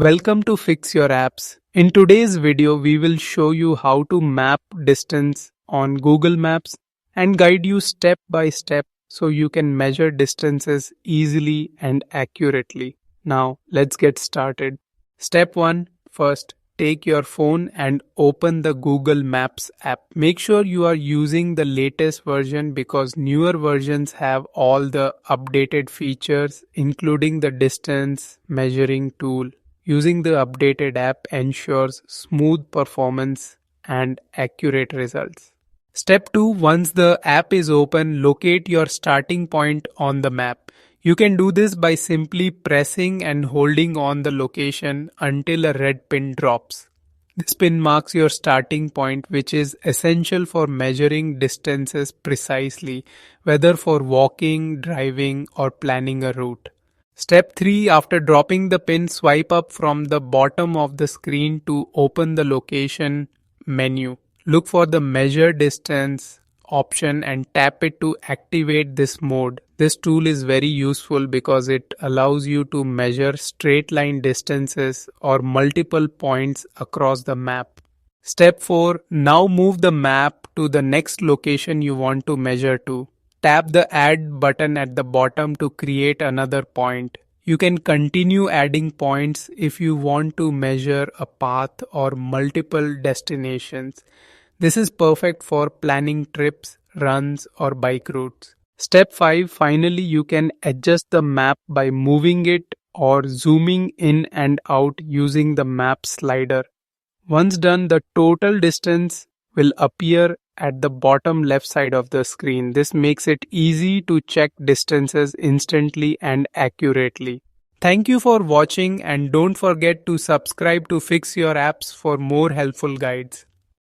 Welcome to Fix Your Apps. In today's video, we will show you how to map distance on Google Maps and guide you step by step so you can measure distances easily and accurately. Now, let's get started. Step 1. First, take your phone and open the Google Maps app. Make sure you are using the latest version because newer versions have all the updated features, including the distance measuring tool. Using the updated app ensures smooth performance and accurate results. Step 2. Once the app is open, locate your starting point on the map. You can do this by simply pressing and holding on the location until a red pin drops. This pin marks your starting point, which is essential for measuring distances precisely, whether for walking, driving, or planning a route. Step 3. After dropping the pin, swipe up from the bottom of the screen to open the location menu. Look for the measure distance option and tap it to activate this mode. This tool is very useful because it allows you to measure straight line distances or multiple points across the map. Step 4. Now move the map to the next location you want to measure to. Tap the Add button at the bottom to create another point. You can continue adding points if you want to measure a path or multiple destinations. This is perfect for planning trips, runs, or bike routes. Step 5. Finally, you can adjust the map by moving it or zooming in and out using the map slider. Once done, the total distance will appear at the bottom left side of the screen. This makes it easy to check distances instantly and accurately. Thank you for watching and don't forget to subscribe to Fix Your Apps for more helpful guides.